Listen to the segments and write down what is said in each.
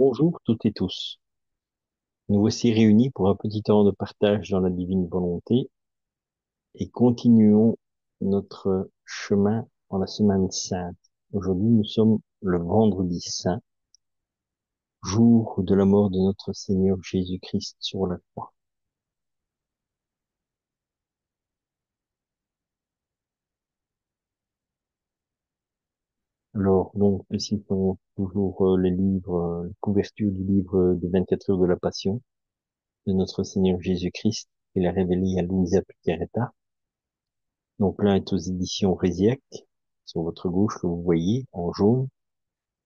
Bonjour toutes et tous. Nous voici réunis pour un petit temps de partage dans la divine volonté et continuons notre chemin en la semaine sainte. Aujourd'hui, nous sommes le vendredi saint, jour de la mort de notre Seigneur Jésus-Christ sur la croix. Alors, donc, nous citons toujours les livres, la couverture du livre des 24 heures de la Passion de notre Seigneur Jésus-Christ qu'il a révélé à Louisa Piccarreta. Donc l'un est aux éditions Résiac, sur votre gauche, que vous voyez, en jaune.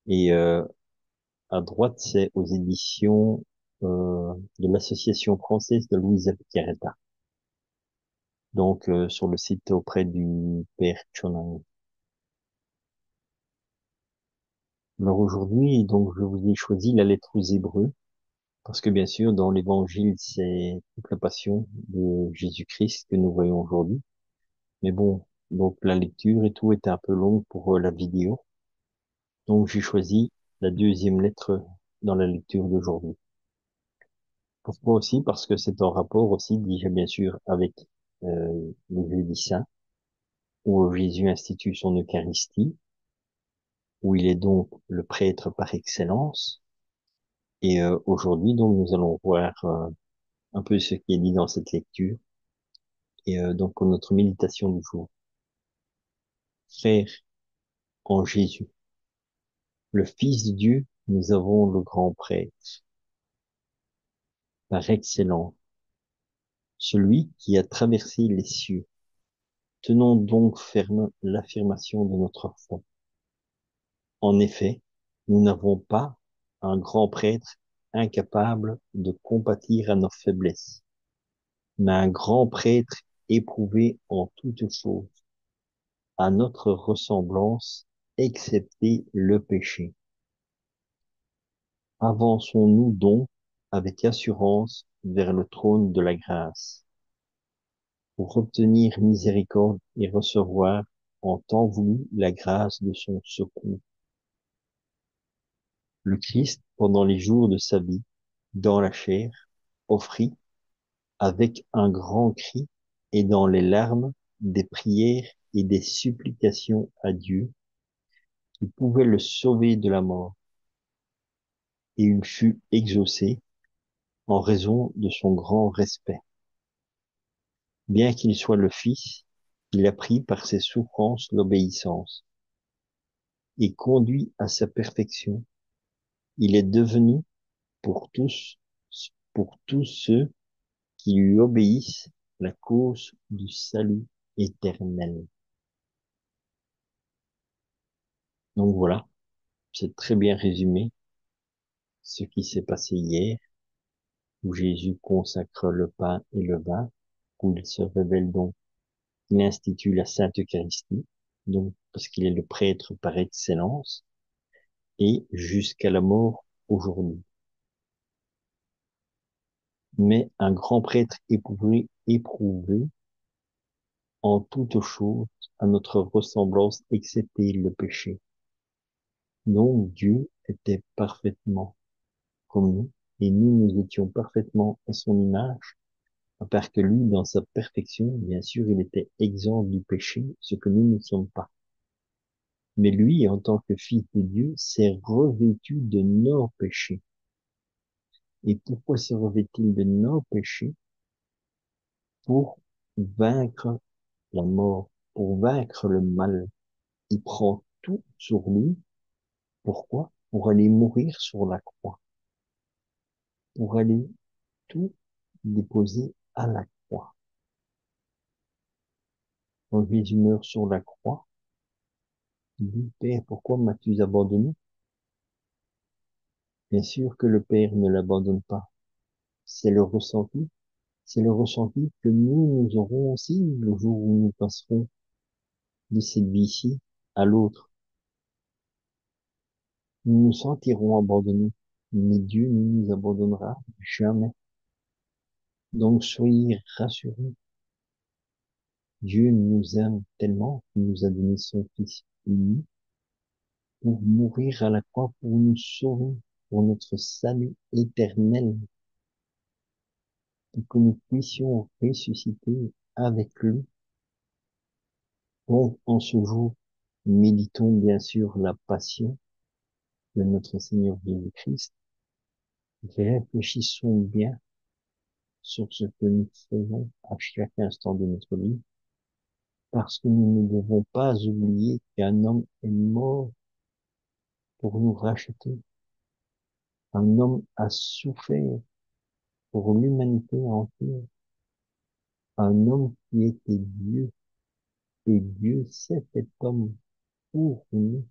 Et à droite, c'est aux éditions de l'Association française de Louisa Piccarreta. Donc sur le site auprès du Père Chonan. Alors aujourd'hui, donc je vous ai choisi la lettre aux Hébreux, parce que bien sûr, dans l'Évangile, c'est toute la passion de Jésus-Christ que nous voyons aujourd'hui. Mais bon, donc la lecture et tout était un peu longue pour la vidéo. Donc j'ai choisi la deuxième lettre dans la lecture d'aujourd'hui. Pourquoi aussi? Parce que c'est en rapport aussi, déjà bien sûr, avec le jeudi saint, où Jésus institue son Eucharistie, où il est donc le prêtre par excellence. Et aujourd'hui, donc, nous allons voir un peu ce qui est dit dans cette lecture. Et donc, pour notre méditation du jour. Frères en Jésus, le Fils de Dieu, nous avons le grand prêtre par excellence, celui qui a traversé les cieux. Tenons donc ferme l'affirmation de notre foi. En effet, nous n'avons pas un grand prêtre incapable de compatir à nos faiblesses, mais un grand prêtre éprouvé en toutes choses, à notre ressemblance, excepté le péché. Avançons-nous donc avec assurance vers le trône de la grâce, pour obtenir miséricorde et recevoir en temps voulu la grâce de son secours. Le Christ, pendant les jours de sa vie, dans la chair, offrit, avec un grand cri et dans les larmes, des prières et des supplications à Dieu, qui pouvait le sauver de la mort. Et il fut exaucé en raison de son grand respect. Bien qu'il soit le Fils, il apprit par ses souffrances l'obéissance, et conduit à sa perfection. Il est devenu pour tous ceux qui lui obéissent, la cause du salut éternel. Donc voilà, c'est très bien résumé ce qui s'est passé hier, où Jésus consacre le pain et le vin, où il se révèle donc, il institue la Sainte Eucharistie, donc parce qu'il est le prêtre par excellence, et jusqu'à la mort aujourd'hui. Mais un grand prêtre éprouvé en toutes choses à notre ressemblance, excepté le péché. Donc Dieu était parfaitement comme nous, et nous étions parfaitement à son image, à part que lui, dans sa perfection, bien sûr, il était exempt du péché, ce que nous ne sommes pas. Mais lui, en tant que fils de Dieu, s'est revêtu de nos péchés. Et pourquoi se revêt-il de nos péchés? Pour vaincre la mort, pour vaincre le mal. Il prend tout sur lui. Pourquoi? Pour aller mourir sur la croix, pour aller tout déposer à la croix. Quand Jésus meurt sur la croix, il dit, Père, pourquoi m'as-tu abandonné? Bien sûr que le Père ne l'abandonne pas. C'est le ressenti. C'est le ressenti que nous aurons aussi le jour où nous passerons de cette vie-ci à l'autre. Nous nous sentirons abandonnés, mais Dieu ne nous abandonnera jamais. Donc soyez rassurés. Dieu nous aime tellement qu'il nous a donné son Fils unique pour mourir à la croix pour nous sauver. pour notre salut éternel, et que nous puissions ressusciter avec lui. Donc, en ce jour, méditons bien sûr la passion de notre Seigneur Jésus-Christ, et réfléchissons bien sur ce que nous faisons à chaque instant de notre vie, parce que nous ne devons pas oublier qu'un homme est mort pour nous racheter. Un homme a souffert pour l'humanité entière. Un homme qui était Dieu, et Dieu s'est fait homme pour nous.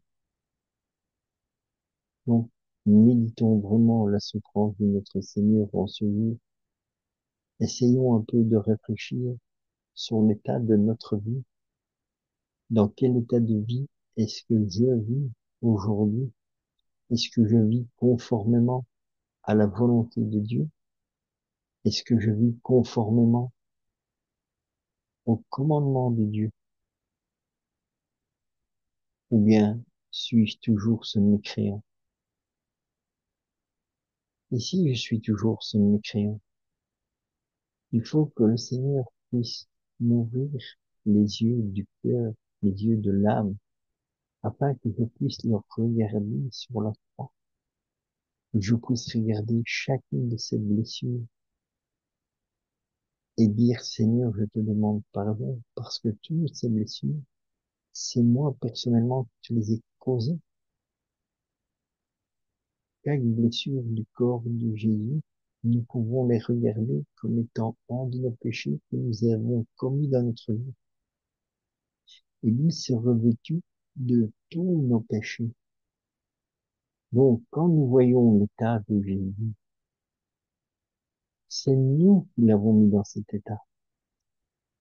Donc, méditons vraiment la souffrance de notre Seigneur en ce jour. Essayons un peu de réfléchir sur l'état de notre vie. Dans quel état de vie est-ce que je vis aujourd'hui? Est-ce que je vis conformément à la volonté de Dieu? Est-ce que je vis conformément au commandement de Dieu? Ou bien suis-je toujours ce mécréant? Et si je suis toujours ce mécréant, il faut que le Seigneur puisse m'ouvrir les yeux du cœur, les yeux de l'âme, afin que je puisse le regarder sur la croix, que je puisse regarder chacune de ces blessures et dire, Seigneur, je te demande pardon, parce que toutes ces blessures, c'est moi personnellement qui les ai causées. Chaque blessure du corps de Jésus, nous pouvons les regarder comme étant un de nos péchés que nous avons commis dans notre vie. Et lui s'est revêtu de tous nos péchés. Donc, quand nous voyons l'état de Jésus, c'est nous qui l'avons mis dans cet état.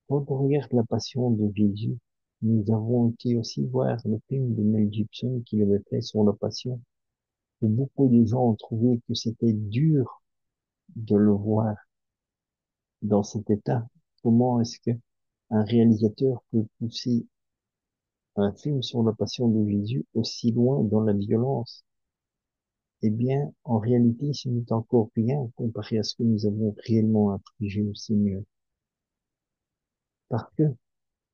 Quand on regarde la passion de Jésus, nous avons été aussi voir le film de Mel Gibson qu'il avait fait sur la passion, où beaucoup de gens ont trouvé que c'était dur de le voir dans cet état. Comment est-ce que un réalisateur peut pousser un film sur la passion de Jésus aussi loin dans la violence? Eh bien, en réalité, ce n'est encore rien comparé à ce que nous avons réellement infligé au Seigneur. Parce que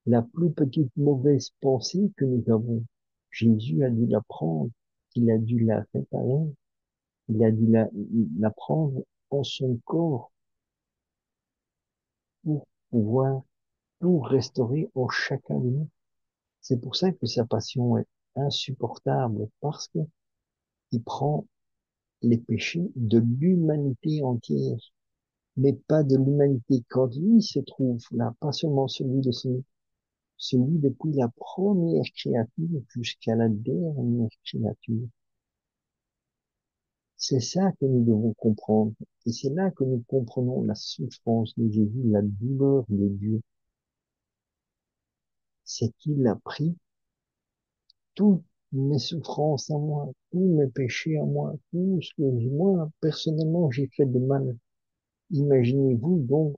la plus petite mauvaise pensée que nous avons, Jésus a dû la prendre, il a dû la réparer, il a dû la prendre en son corps pour pouvoir tout restaurer en chacun de nous. C'est pour ça que sa passion est insupportable, parce que il prend les péchés de l'humanité entière, mais pas de l'humanité quand lui se trouve là, pas seulement celui depuis la première créature jusqu'à la dernière créature. C'est ça que nous devons comprendre. Et c'est là que nous comprenons la souffrance de Jésus, la douleur de Dieu. C'est qu'il a pris toutes mes souffrances à moi, tous mes péchés à moi, tout ce que moi, personnellement, j'ai fait de mal. Imaginez-vous donc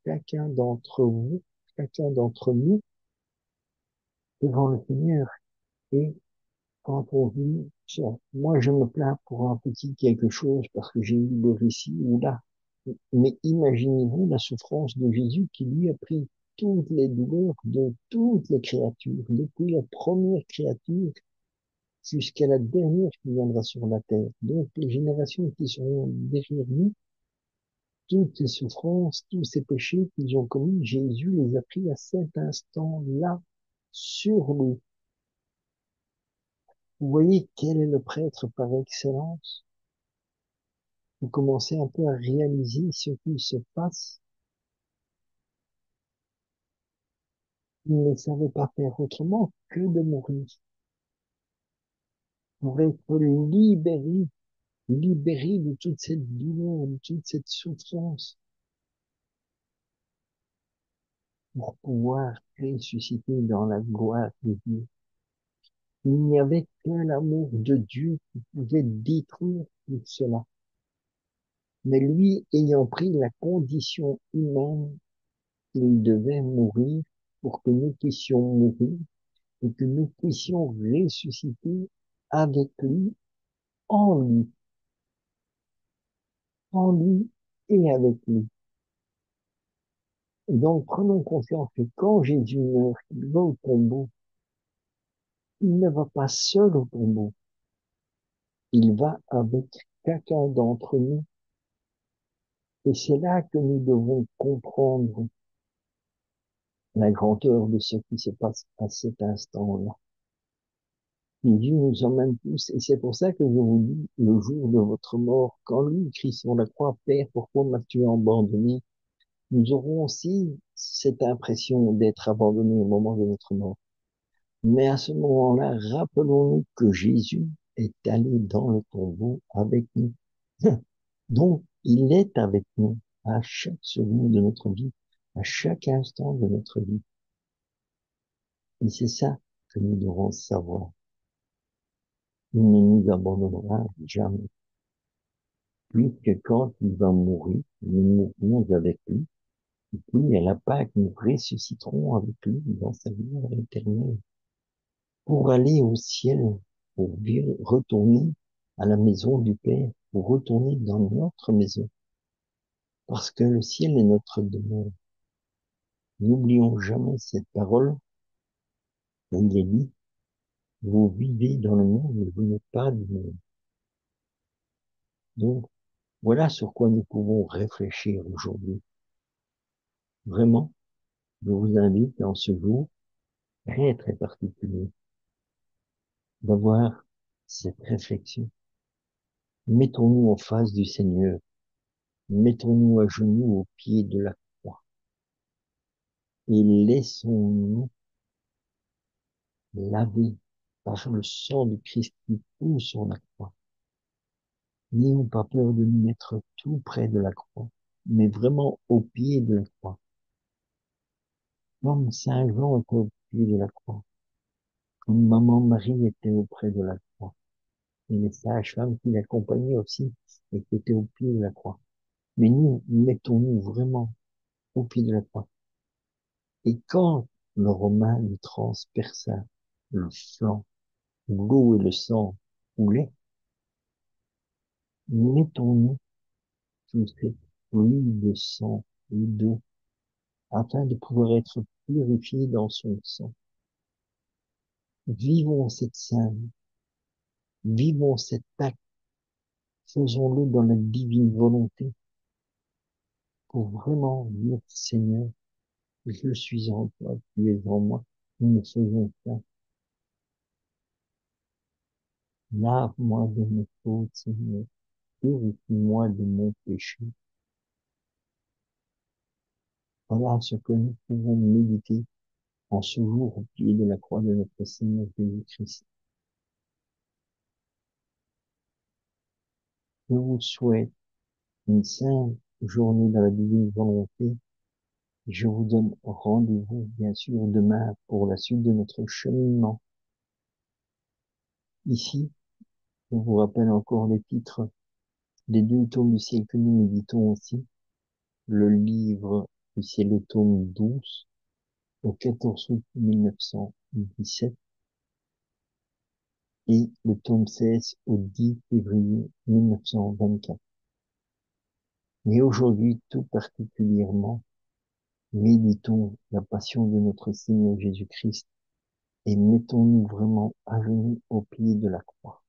chacun d'entre vous, chacun d'entre nous, devant le Seigneur. Et quand on vit, moi je me plains pour un petit quelque chose parce que j'ai eu le récit ou là. Mais imaginez-vous la souffrance de Jésus qui lui a pris toutes les douleurs de toutes les créatures, depuis la première créature jusqu'à la dernière qui viendra sur la terre. Donc les générations qui seront derrière nous, toutes ces souffrances, tous ces péchés qu'ils ont commis, Jésus les a pris à cet instant-là sur lui. Vous voyez quel est le prêtre par excellence? Vous commencez un peu à réaliser ce qui se passe. Il ne savait pas faire autrement que de mourir pour être libéré, libéré de toute cette douleur, de toute cette souffrance, pour pouvoir ressusciter dans la gloire de Dieu. Il n'y avait que l'amour de Dieu qui pouvait détruire tout cela. Mais lui, ayant pris la condition humaine, il devait mourir pour que nous puissions mourir et que nous puissions ressusciter avec lui, en lui. en lui et avec lui. Et donc, prenons conscience que quand Jésus meurt, il va au tombeau, il ne va pas seul au tombeau, il va avec chacun d'entre nous. Et c'est là que nous devons comprendre la grandeur de ce qui se passe à cet instant-là. Jésus nous emmène tous, et c'est pour ça que je vous dis, le jour de votre mort, quand lui crie sur la croix, Père, pourquoi m'as-tu abandonné? Nous aurons aussi cette impression d'être abandonnés au moment de notre mort. Mais à ce moment-là, rappelons-nous que Jésus est allé dans le tombeau avec nous. Donc, il est avec nous à chaque seconde de notre vie, à chaque instant de notre vie. Et c'est ça que nous devons savoir. Il ne nous abandonnera jamais. Puisque quand il va mourir, nous mourrons avec lui. Et puis, à la Pâque, nous ressusciterons avec lui dans sa vie éternelle. Pour aller au ciel, pour retourner à la maison du Père, pour retourner dans notre maison, parce que le ciel est notre demeure. N'oublions jamais cette parole où il est dit, vous vivez dans le monde, mais vous n'êtes pas du monde. Donc, voilà sur quoi nous pouvons réfléchir aujourd'hui. Vraiment, je vous invite dans ce jour très très particulier d'avoir cette réflexion. Mettons-nous en face du Seigneur, mettons-nous à genoux au pied de la croix et laissons-nous laver par le sang du Christ qui coule sur la croix. N'ayons pas peur de nous mettre tout près de la croix, mais vraiment au pied de la croix. Comme Saint Jean était au pied de la croix, comme Maman Marie était auprès de la croix, et les sages-femmes qui l'accompagnaient aussi, et qui étaient au pied de la croix. Mais nous, mettons-nous vraiment au pied de la croix. Et quand le Romain lui transperça le flanc, où l'eau et le sang coulaient, mettons-nous sous cette pluie de sang et d'eau, afin de pouvoir être purifiés dans son sang. Vivons cette scène, vivons cet acte, faisons-le dans la divine volonté, pour vraiment dire, Seigneur, je suis en toi, tu es en moi, nous faisons ça. Lave-moi de mes fautes, Seigneur, purifie-moi de mon péché. Voilà ce que nous pouvons méditer en ce jour au pied de la croix de notre Seigneur Jésus-Christ. Je vous souhaite une sainte journée dans la divine volonté. Je vous donne rendez-vous, bien sûr, demain pour la suite de notre cheminement. Ici, je vous rappelle encore les titres des deux tomes du ciel que nous méditons aussi. Le livre du ciel, le tome 12, au 14 août 1917, et le tome 16 au 10 février 1924. Mais aujourd'hui, tout particulièrement, méditons la passion de notre Seigneur Jésus-Christ et mettons-nous vraiment à genoux au pied de la croix.